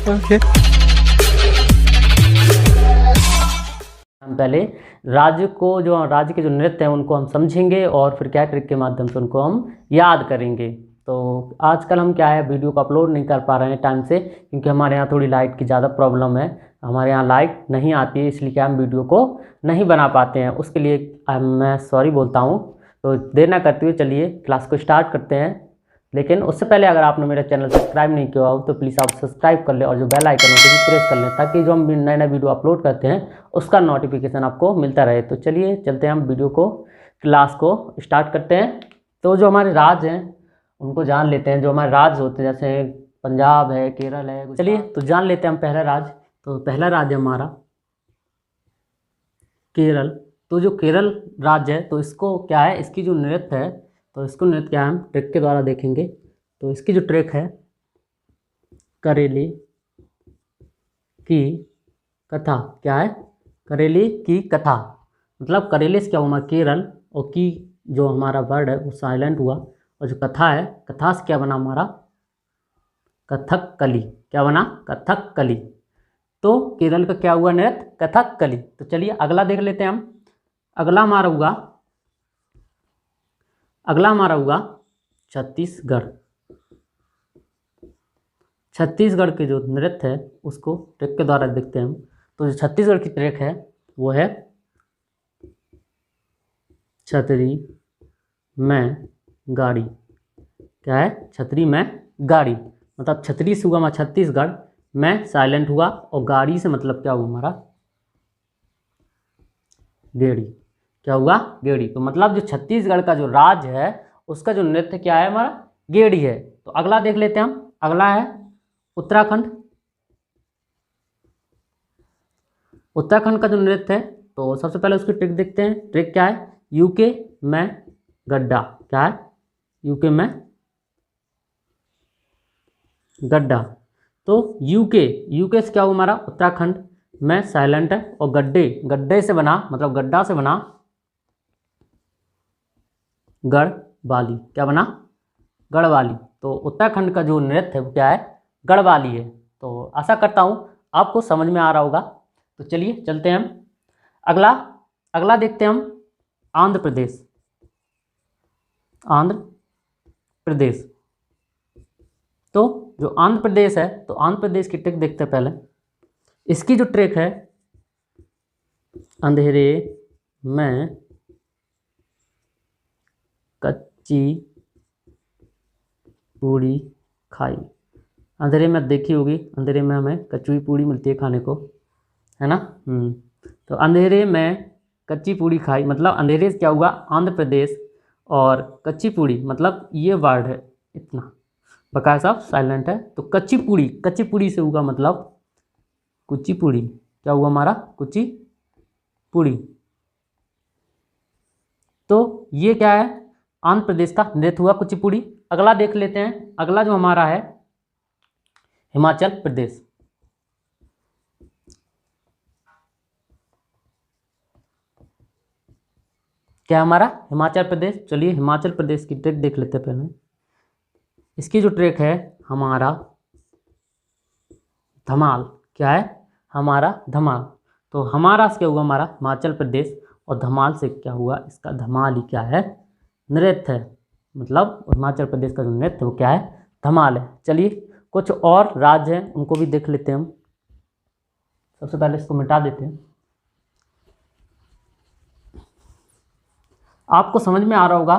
Okay. हम पहले राज्य के जो नृत्य हैं उनको हम समझेंगे और फिर क्या ट्रिक के माध्यम से उनको हम याद करेंगे। तो आजकल हम क्या है वीडियो को अपलोड नहीं कर पा रहे हैं टाइम से, क्योंकि हमारे यहाँ थोड़ी लाइट की ज़्यादा प्रॉब्लम है। हमारे यहाँ लाइट नहीं आती है, इसलिए क्या हम वीडियो को नहीं बना पाते हैं। उसके लिए मैं सॉरी बोलता हूँ। तो देर ना करते हुए चलिए क्लास को स्टार्ट करते हैं। लेकिन उससे पहले अगर आपने मेरा चैनल सब्सक्राइब नहीं किया हो तो प्लीज़ आप सब्सक्राइब कर लें और जो बेल आइकन होता है वो प्रेस कर लें, ताकि जो हम नए नए वीडियो अपलोड करते हैं उसका नोटिफिकेशन आपको मिलता रहे। तो चलिए चलते हैं हम वीडियो को क्लास को स्टार्ट करते हैं। तो जो हमारे राज्य हैं उनको जान लेते हैं। जो हमारे राज्य होते हैं जैसे पंजाब है, केरल है, चलिए तो जान लेते हैं हम पहला राज्य। तो पहला राज्य हमारा केरल। तो जो केरल राज्य है तो इसको क्या है, इसकी जो नृत्य है तो इसको नृत्य क्या है हम ट्रिक के द्वारा देखेंगे। तो इसकी जो ट्रिक है करेली की कथा, क्या है करेली की कथा। मतलब करेले से क्या हुआ केरल, और की जो हमारा वर्ड है वो साइलेंट हुआ, और जो कथा है कथा से क्या बना हमारा कथकली। क्या बना कथकली। तो केरल का क्या हुआ नृत्य कथकली। तो चलिए अगला देख लेते हैं हम। अगला हमारा हुआ छत्तीसगढ़। छत्तीसगढ़ के जो नृत्य है उसको ट्रिक के द्वारा देखते हैं हम। तो जो छत्तीसगढ़ की ट्रिक है वो है छतरी में गाड़ी। क्या है छतरी में गाड़ी। मतलब छतरी से हुआ हमारा छत्तीसगढ़, में साइलेंट हुआ, और गाड़ी से मतलब क्या हुआ हमारा गेड़ी। क्या हुआ गेड़ी। तो मतलब जो छत्तीसगढ़ का जो राज्य है उसका जो नृत्य क्या है हमारा गेड़ी है। तो अगला देख लेते हैं हम। अगला है उत्तराखंड। उत्तराखंड का जो नृत्य है तो सबसे पहले उसकी ट्रिक देखते हैं। ट्रिक क्या है यूके में गड्ढा। क्या है यूके में गड्ढा। तो यूके से क्या हुआ हमारा उत्तराखंड, में साइलेंट है, और गड्ढे से बना मतलब गड्ढा से बना गढ़वाली। क्या बना गढ़वाली। तो उत्तराखंड का जो नृत्य है वो क्या है गढ़वाली है। तो आशा करता हूँ आपको समझ में आ रहा होगा। तो चलिए चलते हैं हम अगला देखते हैं हम आंध्र प्रदेश। आंध्र प्रदेश। तो जो आंध्र प्रदेश है तो आंध्र प्रदेश की ट्रिक देखते हैं पहले। इसकी जो ट्रिक है अंधेरे में कच्ची पूड़ी खाई। अंधेरे में देखी होगी, अंधेरे में हमें कच्ची हुई पूड़ी मिलती है खाने को, है ना। तो अंधेरे में कच्ची पूड़ी खाई, मतलब अंधेरे से क्या हुआ आंध्र प्रदेश, और कच्ची पूड़ी मतलब ये वर्ड है इतना, बकाया साहब साइलेंट है। तो कच्ची पूड़ी से होगा मतलब कुचिपुड़ी। क्या हुआ हमारा कुचिपुड़ी। तो ये क्या है आंध्र प्रदेश का नृत्य हुआ कुचिपुड़ी। अगला देख लेते हैं। अगला जो हमारा है हिमाचल प्रदेश। क्या हमारा हिमाचल प्रदेश। चलिए हिमाचल प्रदेश की ट्रिक देख लेते हैं पहले। इसकी जो ट्रिक है हमारा धमाल। क्या है हमारा धमाल। तो हमारा से क्या हुआ हमारा हिमाचल प्रदेश, और धमाल से क्या हुआ इसका धमाल ही क्या है नृत्य है। मतलब हिमाचल प्रदेश का जो नृत्य वो क्या है धमाल है। चलिए कुछ और राज्य हैं उनको भी देख लेते हैं हम। सबसे पहले इसको मिटा देते हैं। आपको समझ में आ रहा होगा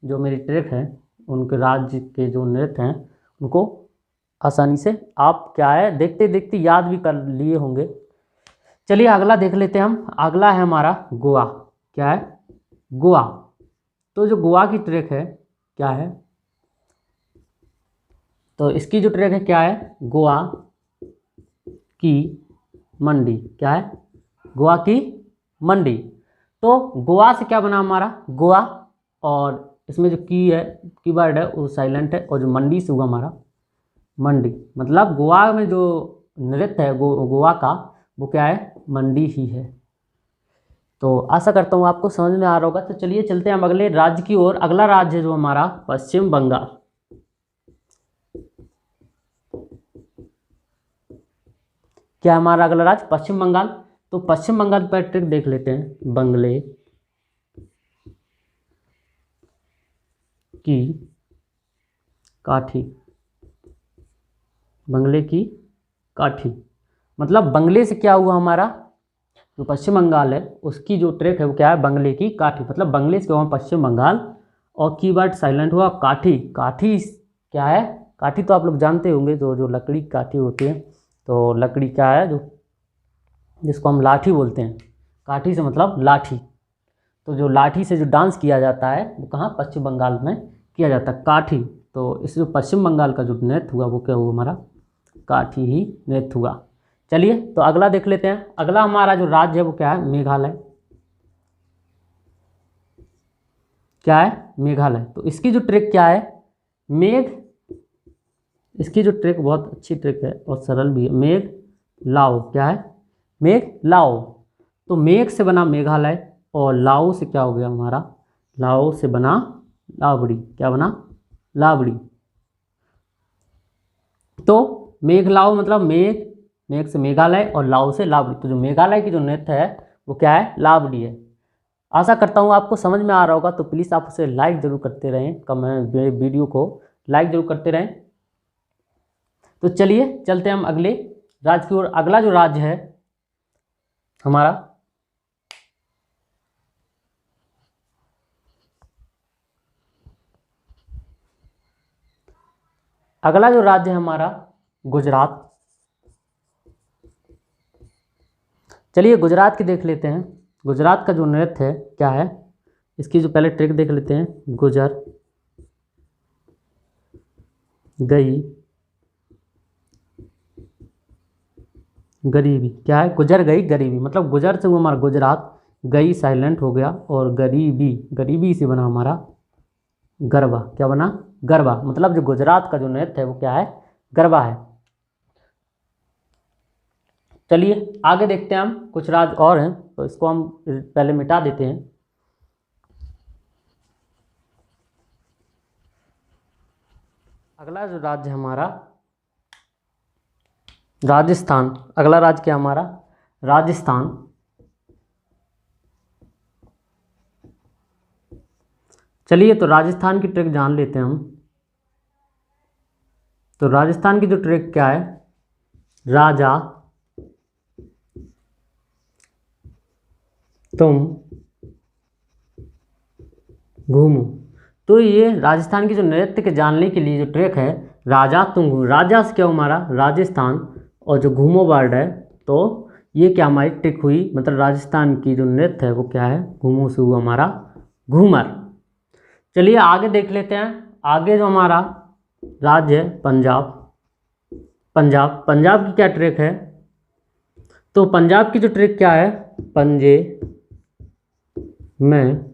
जो मेरी ट्रिक है, उनके राज्य के जो नृत्य हैं उनको आसानी से आप क्या है देखते देखते याद भी कर लिए होंगे। चलिए अगला देख लेते हैं हम। अगला है हमारा गोवा। क्या है गोवा। तो जो गोवा की ट्रिक है क्या है, तो इसकी जो ट्रिक है क्या है गोवा की मंडी। क्या है गोवा की मंडी। तो गोवा से क्या बना हमारा गोवा, और इसमें जो की है कीवर्ड है वो साइलेंट है, और जो मंडी से हुआ हमारा मंडी। मतलब गोवा में जो नृत्य है गोवा का वो क्या है मंडी ही है। तो आशा करता हूँ आपको समझ में आ रहा होगा। तो चलिए चलते हैं हम अगले राज्य की ओर। अगला राज्य है जो हमारा पश्चिम बंगाल। क्या है हमारा अगला राज्य? पश्चिम बंगाल। तो पश्चिम बंगाल पर ट्रिक देख लेते हैं। बंगले की काठी, बंगले की काठी मतलब बंगले से क्या हुआ हमारा, जो पश्चिम बंगाल है उसकी जो ट्रिक है वो क्या है? बंगले की काठी, मतलब बंगले से हुआ पश्चिम बंगाल। और कीवर्ड साइलेंट हुआ काठी। काठी क्या है? काठी तो आप लोग जानते होंगे, जो लकड़ी की काठी होती है। तो लकड़ी क्या है, जो जिसको हम लाठी बोलते हैं, काठी से मतलब लाठी। तो जो लाठी से जो डांस किया जाता है वो कहाँ? पश्चिम बंगाल में किया जाता है, काठी। तो इस जो पश्चिम बंगाल का जो नृत्य हुआ वो क्या हुआ हमारा? काठी ही नृत्य हुआ। चलिए तो अगला देख लेते हैं। अगला हमारा जो राज्य है वो क्या है? मेघालय। क्या है? मेघालय। तो इसकी जो ट्रिक क्या है? मेघ, इसकी जो ट्रिक बहुत अच्छी ट्रिक है और सरल भी है। मेघ लाओ, क्या है? मेघ लाओ। तो मेघ से बना मेघालय और लाओ से क्या हो गया हमारा? लाओ से बना लावड़ी। क्या बना? लावड़ी। तो मेघ लाओ मतलब मेघ, मेघ से मेघालय और लाओ से लावड़ी। तो जो मेघालय की जो नृत्य है वो क्या है? लावड़ी है। आशा करता हूँ आपको समझ में आ रहा होगा। तो प्लीज़ आप उसे लाइक जरूर करते रहें, कमेंट वीडियो को लाइक जरूर करते रहें। तो चलिए चलते हैं हम अगले राज्य की ओर। अगला जो राज्य है हमारा, अगला जो राज्य है हमारा गुजरात। चलिए गुजरात की देख लेते हैं। गुजरात का जो नृत्य है क्या है? इसकी जो पहले ट्रिक देख लेते हैं। गुजर गई गरीबी। क्या है? गुजर गई गरीबी मतलब गुजर से वो हमारा गुजरात, गई साइलेंट हो गया और गरीबी, गरीबी से बना हमारा गरबा। क्या बना? गरबा। मतलब जो गुजरात का जो नृत्य है वो क्या है? गरबा है। चलिए आगे देखते हैं हम। कुछ राज्य और हैं तो इसको हम पहले मिटा देते हैं। अगला जो राज्य है हमारा राजस्थान। अगला राज्य क्या हमारा? राजस्थान। चलिए तो राजस्थान की ट्रिक जान लेते हैं हम। तो राजस्थान की जो ट्रिक क्या है? राजा तुम घूमो। तो ये राजस्थान की जो नृत्य के जानने के लिए जो ट्रिक है, राजा तुम घूमो। राजा से क्या हमारा? राजस्थान। और जो घूमो वर्ड है, तो ये क्या हमारी ट्रिक हुई? मतलब राजस्थान की जो नृत्य है वो क्या है? घूमो से हुआ हमारा घूमर। चलिए आगे देख लेते हैं। आगे जो हमारा राज्य है पंजाब। पंजाब, पंजाब की क्या ट्रिक है? तो पंजाब की जो ट्रिक क्या है? पंजे में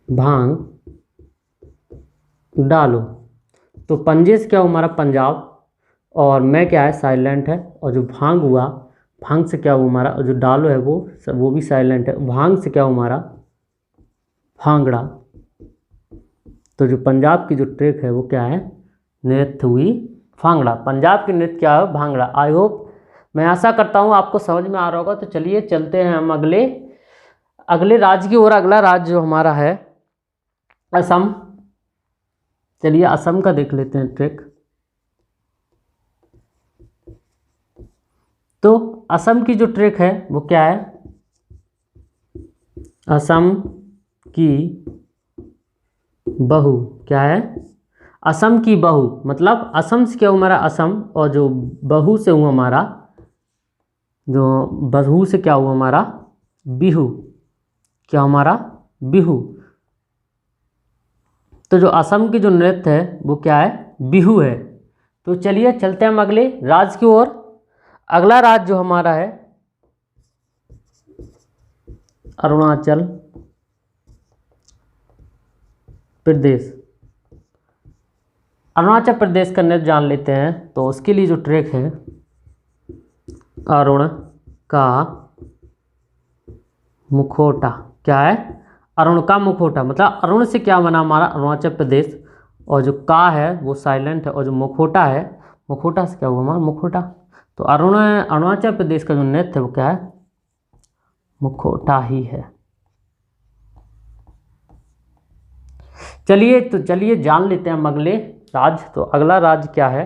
भांग डालो। तो पंजे से क्या हुआ हमारा? पंजाब। और मैं क्या है? साइलेंट है। और जो भांग हुआ, भांग से क्या हुआ हमारा? और जो डालो है वो भी साइलेंट है। भांग से क्या हुआ हमारा? भांगड़ा। तो जो पंजाब की जो ट्रिक है वो क्या है? नृत्य हुई भांगड़ा। पंजाब की नृत्य क्या है? भांगड़ा। आई होप, मैं आशा करता हूँ आपको समझ में आ रहा होगा। तो चलिए चलते हैं हम अगले अगले राज्य की ओर। अगला राज्य जो हमारा है असम। चलिए असम का देख लेते हैं ट्रिक। तो असम की जो ट्रिक है वो क्या है? असम की बहू। क्या है? असम की बहू मतलब असम से क्या हुआ हमारा? असम। और जो बहू से हुआ हमारा, जो बहू से क्या हुआ हमारा? बिहू। क्या हमारा? बिहू। तो जो असम की जो नृत्य है वो क्या है? बिहू है। तो चलिए चलते हैं हम अगले राज्य की ओर। अगला राज्य जो हमारा है अरुणाचल प्रदेश। अरुणाचल प्रदेश का नृत्य जान लेते हैं। तो उसके लिए जो ट्रैक है अरुण का मुखौटा। क्या है? अरुण का मुखौटा मतलब अरुण से क्या बना हमारा? अरुणाचल प्रदेश। और जो का है वो साइलेंट है और जो मुखौटा है, मुखौटा से क्या हुआ हमारा? मुखौटा। तो अरुणाचल प्रदेश का जो नृत्य है वो क्या है, मुखौटा ही है। चलिए जान लेते हैं हम अगले राज्य। तो अगला राज्य क्या है,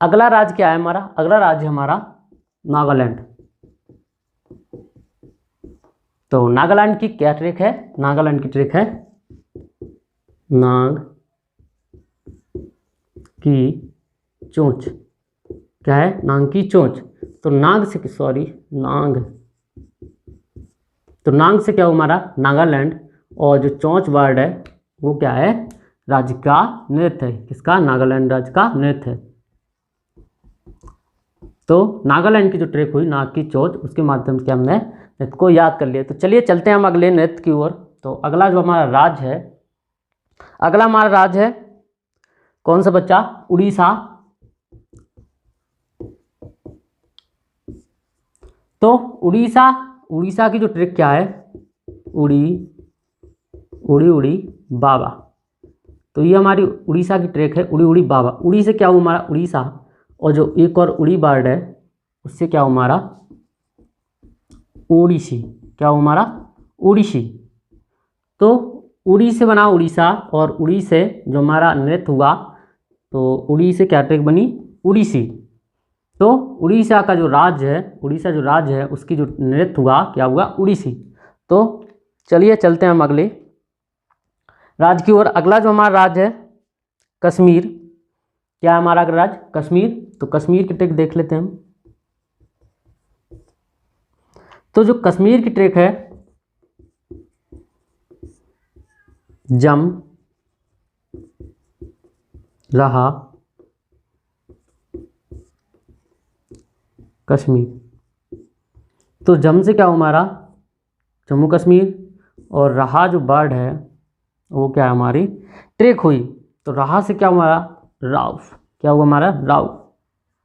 अगला राज्य क्या है हमारा, अगला राज्य हमारा नागालैंड। तो नागालैंड की क्या ट्रिक है, नागालैंड की ट्रिक है नाग की चोंच। क्या है, नाग की चोंच। तो नाग से नाग से क्या हुआ हमारा नागालैंड, और जो चोंच वर्ड है वो क्या है, राज्य का नृत्य है। किसका, नागालैंड राज्य का नृत्य है। तो नागालैंड की जो ट्रिक हुई नाग की चोंच, उसके माध्यम से हमने नृत्य को याद कर लिया। तो चलिए चलते हैं हम अगले नृत्य की ओर। तो अगला जो हमारा राज्य है, अगला हमारा राज्य है कौन सा बच्चा, उड़ीसा। तो उड़ीसा की जो ट्रिक क्या है, उड़ी उड़ी बाबा। तो ये हमारी उड़ीसा की ट्रिक है, उड़ी उड़ी बाबा। उड़ी से क्या हुआ हमारा उड़ीसा, और जो एक और उड़ी बर्ड है उससे क्या हुआ हमारा ओडिसी। क्या हुआ हमारा ओडिसी। तो उड़ी से बना उड़ीसा, और उड़ी से जो हमारा नृत्य हुआ, तो उड़ी से क्या ट्रिक बनी, उड़ीसी। तो उड़ीसा का जो राज्य है, उड़ीसा जो राज्य है उसकी जो नृत्य हुआ क्या हुआ, उड़ीसी। तो चलिए चलते हैं हम अगले राज्य की ओर। अगला जो हमारा राज्य है कश्मीर। क्या है हमारा अगला राज्य, कश्मीर। तो कश्मीर की ट्रिक देख लेते हैं हम। तो जो कश्मीर की ट्रिक है, जम रहा कश्मीर। तो जम से क्या हुआ हमारा जम्मू कश्मीर, और रहा जो बर्ड है वो क्या है हमारी ट्रिक हुई। तो रहा से क्या हुआ हमारा राउफ। क्या हुआ हमारा राउफ।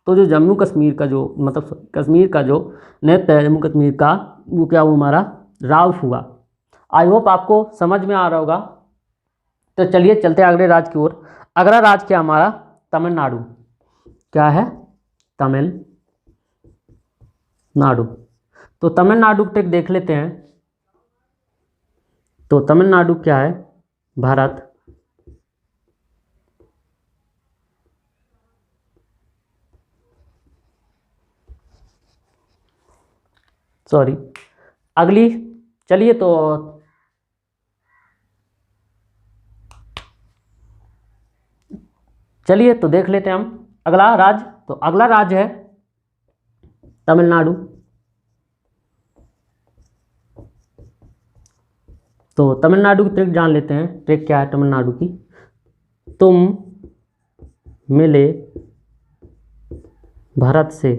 तो जो जम्मू कश्मीर का जो मतलब कश्मीर का जो नृत्य है जम्मू कश्मीर का, वो क्या हुआ हमारा राउफ हुआ। आई होप आपको समझ में आ रहा होगा। तो चलिए चलते हैं अगले राज्य की ओर। अगला राज्य क्या हमारा तमिलनाडु। क्या है, तमिलनाडु। तो तमिलनाडु ट्रिक देख लेते हैं। तो तमिलनाडु क्या है, भारत सॉरी अगली। चलिए तो देख लेते हैं हम अगला राज्य। तो अगला राज्य है तमिलनाडु। तो तमिलनाडु की ट्रिक जान लेते हैं। ट्रिक क्या है तमिलनाडु की, तुम मिले भारत से,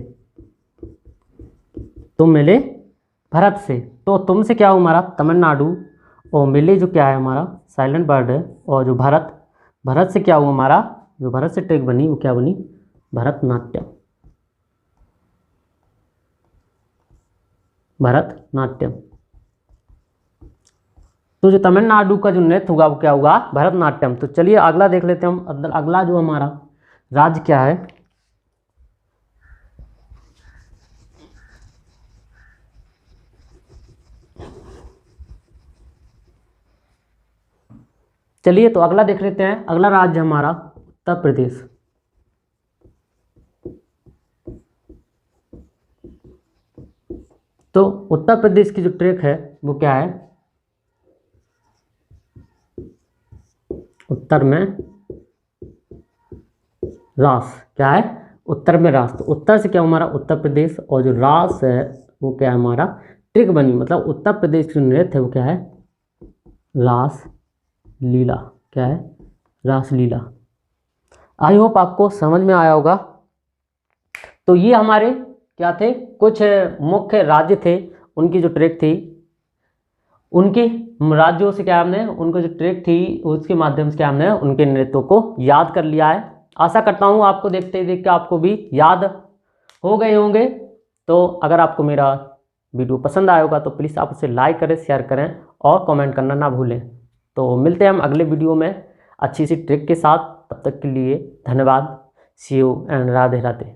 तुम मिले भारत से। तो तुम से क्या हुआ हमारा तमिलनाडु, और मिले जो क्या है हमारा साइलेंट वर्ड है, और जो भारत से क्या हुआ हमारा, जो भारत से ट्रिक बनी वो क्या बनी भरतनाट्यम। भरतनाट्यम। तो जो तमिलनाडु का जो नृत्य होगा वो क्या होगा भरतनाट्यम। तो चलिए अगला देख लेते हैं हम। अगला जो हमारा राज्य क्या है, चलिए तो अगला देख लेते हैं। अगला राज्य हमारा उत्तर प्रदेश। तो उत्तर प्रदेश की जो ट्रिक है वो क्या है, उत्तर में रास। क्या है, उत्तर में रास। तो उत्तर से क्या हमारा उत्तर प्रदेश, और जो रास है वो क्या है हमारा ट्रिक बनी। मतलब उत्तर प्रदेश की नृत्य है वो क्या है रास लीला। क्या है रास लीला। आई होप आपको समझ में आया होगा। तो ये हमारे क्या थे कुछ मुख्य राज्य थे, उनकी जो ट्रिक थी, उनके राज्यों से क्या हमने उनको जो ट्रिक थी उसके माध्यम से क्या हमने उनके नृत्यों को याद कर लिया है। आशा करता हूँ आपको देखते ही देख के आपको भी याद हो गए होंगे। तो अगर आपको मेरा वीडियो पसंद आया होगा तो प्लीज़ आप उसे लाइक करें, शेयर करें और कमेंट करना ना भूलें। तो मिलते हैं हम अगले वीडियो में अच्छी सी ट्रिक के साथ। तब तक के लिए धन्यवाद। सी यू एंड राधे राधे।